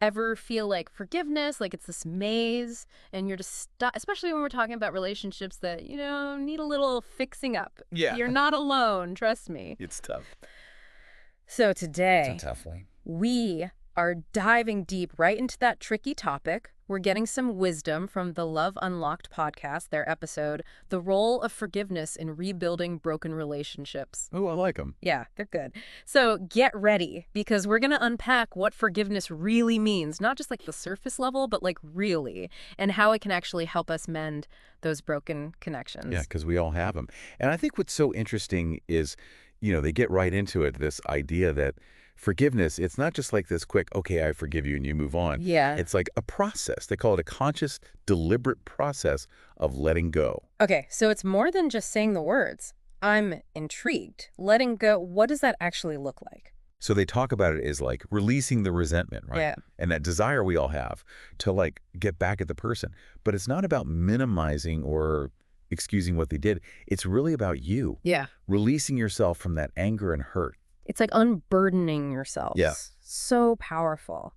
ever feel like forgiveness, like it's this maze, and you're just stuck, especially when we're talking about relationships that, need a little fixing up. Yeah. You're not alone, trust me. It's tough. So It's a today, tough one. we are diving deep right into that tricky topic. We're getting some wisdom from the Love Unlocked podcast, their episode, The Role of Forgiveness in Rebuilding Broken Relationships. Oh, I like them. Yeah, they're good. So get ready, because we're going to unpack what forgiveness really means, not just like the surface level, but like really, and how it can actually help us mend those broken Yeah, connections. because we all have them. And I think what's so interesting is, they get right into it, this idea that forgiveness, it's not just like this quick, okay, I forgive you and you move on. Yeah. It's like a process. They call it a conscious, deliberate process of letting go. Okay, so it's more than just saying the words. I'm intrigued. Letting go, what does that actually look like? So they talk about it as like releasing the resentment, right? Yeah. And that desire we all have to like get back at the person. But it's not about minimizing or excusing what they did. It's really about you Yeah. releasing yourself from that anger and hurt. It's like unburdening yourself. Yeah. So powerful.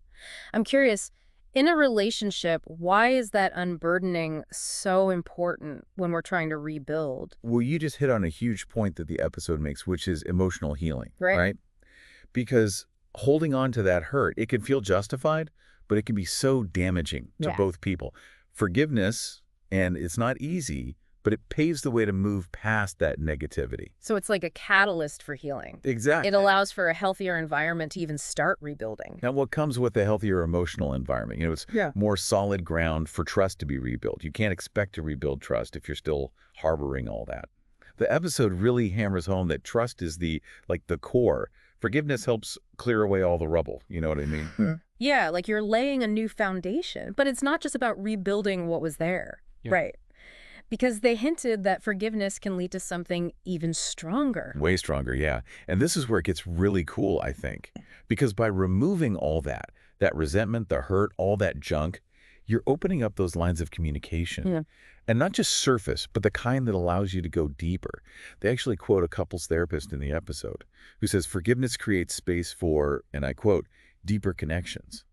I'm curious, in a relationship, why is that unburdening so important when we're trying to rebuild? Well, you just hit on a huge point that the episode makes, which is emotional healing, Right. right? Because holding on to that hurt, it can feel justified, but it can be so damaging to Yeah. both people. Forgiveness, and it's not easy, but it paves the way to move past that negativity. So it's like a catalyst for healing. Exactly. It allows for a healthier environment to even start rebuilding. Now, what comes with a healthier emotional environment? It's Yeah. more solid ground for trust to be rebuilt. You can't expect to rebuild trust if you're still harboring all that. The episode really hammers home that trust is the core. Forgiveness helps clear away all the rubble. You know what I mean? Yeah, like you're laying a new foundation, but it's not just about rebuilding what was there. Yeah. Right. Because they hinted that forgiveness can lead to something even stronger. Way stronger, yeah. And this is where it gets really cool, I think. Because by removing all that resentment, the hurt, all that junk, you're opening up those lines of communication. Yeah. And not just surface, but the kind that allows you to go deeper. They actually quote a couples therapist in the episode who says forgiveness creates space for, and I quote, deeper connections.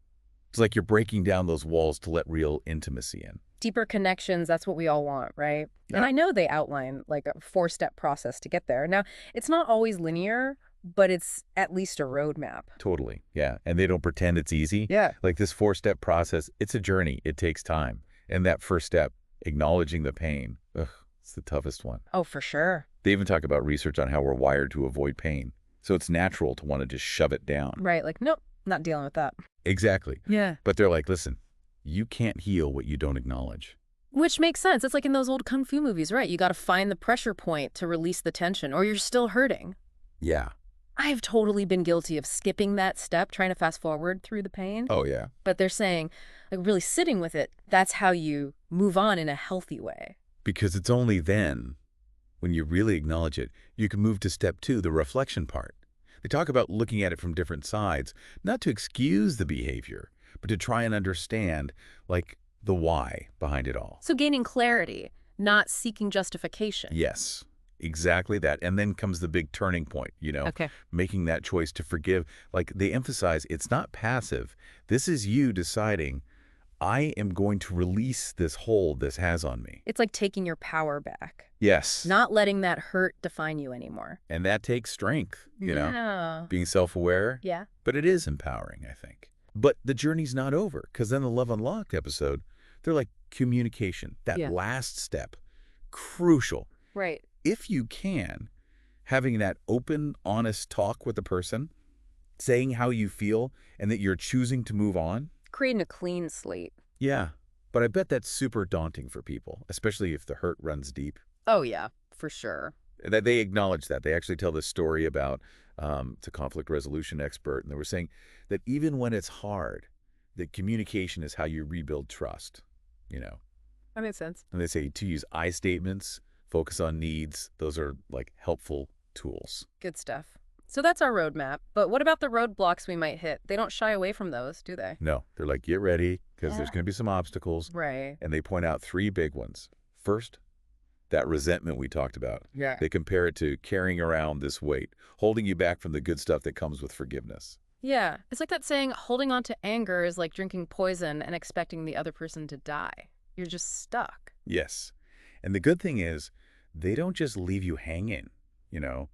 It's like you're breaking down those walls to let real intimacy in. Deeper connections, that's what we all want, right? Yeah. And I know they outline like a 4-step process to get there. Now, it's not always linear, but it's at least a roadmap. Totally, yeah. And they don't pretend it's easy. Yeah. Like this 4-step process, it's a journey. It takes time. And that first step, acknowledging the pain, it's the toughest one. Oh, for sure. They even talk about research on how we're wired to avoid pain. So it's natural to want to just shove it down. Right. Like, nope, not dealing with that. Exactly. Yeah. But they're like, listen, you can't heal what you don't acknowledge. Which makes sense. It's like in those old kung fu movies, right? You got to find the pressure point to release the tension, or you're still hurting. Yeah. I've totally been guilty of skipping that step, trying to fast forward through the pain. Oh, yeah. But they're saying, like, really sitting with it, that's how you move on in a healthy way. Because it's only then, when you really acknowledge it, you can move to step 2, the reflection part. They talk about looking at it from different sides, not to excuse the behavior, but to try and understand, like, the why behind it all. So gaining clarity, not seeking justification. Yes, exactly that. And then comes the big turning point, Okay. making that choice to forgive. Like they emphasize, it's not passive. This is you deciding, I am going to release this hold this has on me. It's like taking your power back, Yes. not letting that hurt define you anymore. And that takes strength, Yeah. being self-aware. Yeah. But it is empowering, I think. But the journey's not over, because then the Love Unlocked episode, they're like communication, that Yeah. last step, crucial. Right. If you can, having that open, honest talk with the person, saying how you feel and that you're choosing to move on. Creating a clean slate. Yeah, but I bet that's super daunting for people, especially if the hurt runs deep. Oh, yeah, for sure. That they acknowledge that. They actually tell this story about, it's a conflict resolution expert, and they were saying that even when it's hard, that communication is how you rebuild trust, That makes sense. And they say to use I statements, focus on needs. Those are like helpful tools. Good stuff. So that's our roadmap. But what about the roadblocks we might hit? They don't shy away from those, do they? No, they're like, get ready, because there's Yeah. going to be some obstacles. Right. And they point out 3 big ones. First, that resentment we talked about. Yeah. They compare it to carrying around this weight, holding you back from the good stuff that comes with forgiveness. Yeah, it's like that saying, holding on to anger is like drinking poison and expecting the other person to die. You're just stuck. Yes. And the good thing is, they don't just leave you hanging, you know.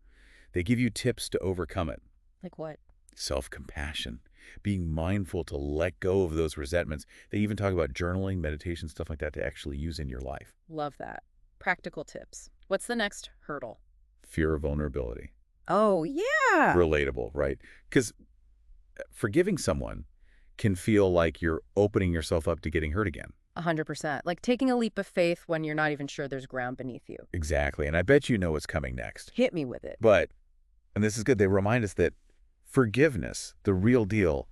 They give you tips to overcome it. Like what? Self-compassion, being mindful to let go of those resentments. They even talk about journaling, meditation, stuff like that to actually use in your life. Love that. Practical tips. What's the next hurdle? Fear of vulnerability. Oh, yeah. Relatable, right? Because forgiving someone can feel like you're opening yourself up to getting hurt again. 100%. Like taking a leap of faith when you're not even sure there's ground beneath you. Exactly. And I bet you know what's coming next. Hit me with it. But, and this is good, they remind us that forgiveness, the real deal,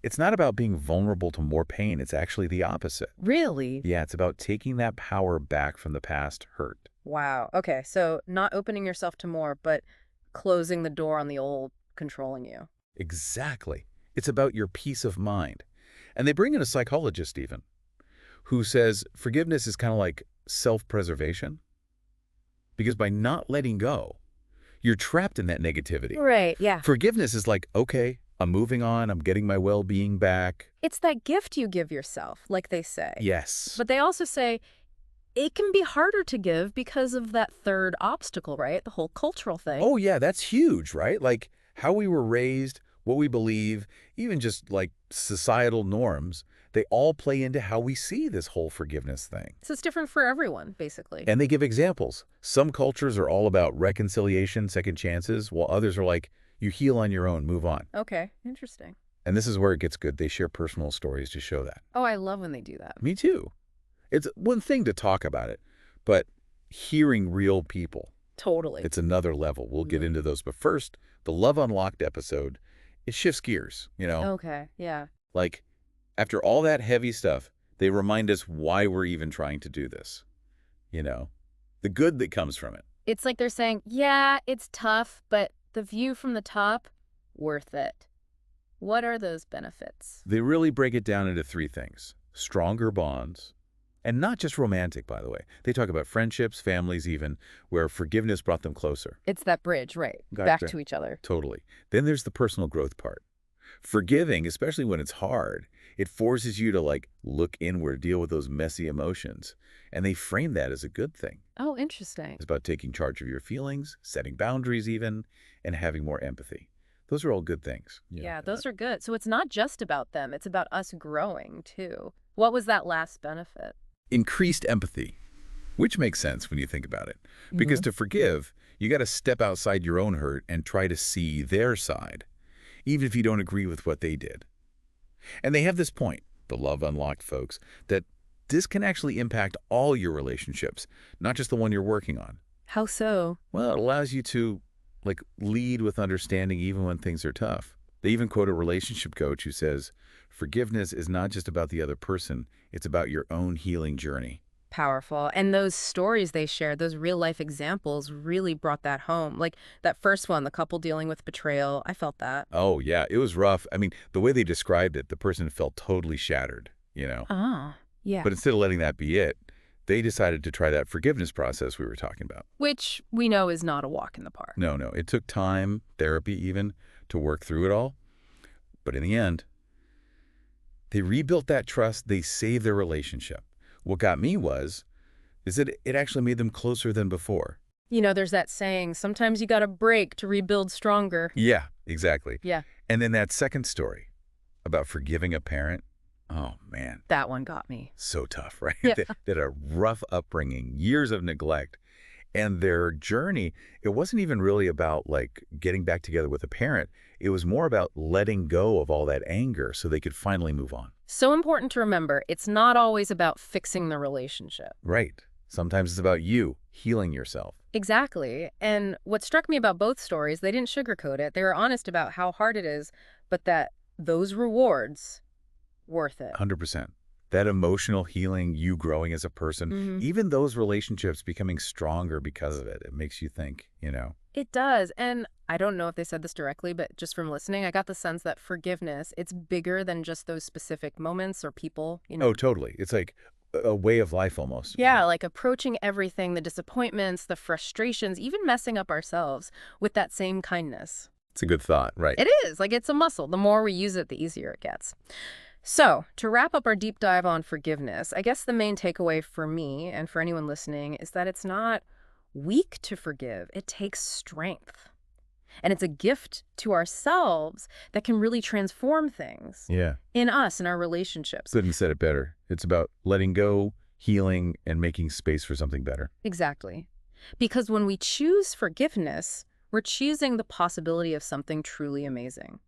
it's not about being vulnerable to more pain. It's actually the opposite. Really? Yeah, it's about taking that power back from the past hurt. Wow. Okay, so not opening yourself to more, but closing the door on the old controlling you. Exactly. It's about your peace of mind. And they bring in a psychologist even, who says forgiveness is kind of like self-preservation. Because by not letting go, you're trapped in that negativity. Right, yeah. Forgiveness is like, okay, I'm moving on, I'm getting my well-being back. It's that gift you give yourself, like they say. Yes. But they also say it can be harder to give because of that third obstacle, right? The whole cultural thing. Oh, yeah, that's huge, right? Like how we were raised, what we believe, even just like societal norms, they all play into how we see this whole forgiveness thing. So it's different for everyone, basically. And they give examples. Some cultures are all about reconciliation, second chances, while others are like, you heal on your own, move on. Okay, interesting. And this is where it gets good. They share personal stories to show that. Oh, I love when they do that. Me too. It's one thing to talk about it, but hearing real people, Totally. it's another level. We'll get into those. But first, the Love Unlocked episode, it shifts gears, you know? Okay, yeah. Like, after all that heavy stuff, they remind us why we're even trying to do this, you know? The good that comes from it. It's like they're saying, yeah, it's tough, but the view from the top, worth it. What are those benefits? They really break it down into three things. Stronger bonds, and not just romantic, by the way. They talk about friendships, families even, where forgiveness brought them closer. It's that bridge, right? Gotcha. Back to each other. Totally. Then there's the personal growth part. Forgiving, especially when it's hard, it forces you to like look inward, deal with those messy emotions. And they frame that as a good thing. Oh, interesting. It's about taking charge of your feelings, setting boundaries even, and having more empathy. Those are all good things. Yeah, those are good. So it's not just about them. It's about us growing, too. What was that last benefit? Increased empathy, which makes sense when you think about it. Because to forgive, you got to step outside your own hurt and try to see their side, even if you don't agree with what they did. And they have this point, the Love Unlocked folks, that this can actually impact all your relationships, not just the one you're working on. How so? Well, it allows you to like lead with understanding even when things are tough. They even quote a relationship coach who says, forgiveness is not just about the other person, it's about your own healing journey. Powerful. And those stories they shared, those real life examples really brought that home. Like that first one, the couple dealing with betrayal, I felt that. Oh, yeah, it was rough. I mean, the way they described it, the person felt totally shattered, you know. Ah, yeah. But instead of letting that be it, they decided to try that forgiveness process we were talking about. Which we know is not a walk in the park. No, it took time, therapy even, to work through it all. But in the end, they rebuilt that trust, they saved their relationship. What got me is that it actually made them closer than before. You know, there's that saying, sometimes you got to break to rebuild stronger. Yeah, exactly. Yeah. And then that second story about forgiving a parent, oh man. That one got me. So tough, right? Yeah. They had a rough upbringing, years of neglect. And their journey, it wasn't even really about like getting back together with a parent. It was more about letting go of all that anger so they could finally move on. So important to remember, it's not always about fixing the relationship. Right. Sometimes it's about you healing yourself. Exactly. And what struck me about both stories, they didn't sugarcoat it. They were honest about how hard it is, but that those rewards, worth it. 100%. That emotional healing, you growing as a person, even those relationships becoming stronger because of it. It makes you think, you know. It does. And I don't know if they said this directly, but just from listening, I got the sense that forgiveness, it's bigger than just those specific moments or people, you know. Oh, totally. It's like a way of life almost. Yeah, like approaching everything, the disappointments, the frustrations, even messing up ourselves with that same kindness. It's a good thought, right? It is. Like, it's a muscle. The more we use it, the easier it gets. So, to wrap up our deep dive on forgiveness, I guess the main takeaway for me and for anyone listening is that it's not weak to forgive. It takes strength. And it's a gift to ourselves that can really transform things Yeah. in us, in our relationships. Couldn't have said it better. It's about letting go, healing, and making space for something better. Exactly. Because when we choose forgiveness, we're choosing the possibility of something truly amazing.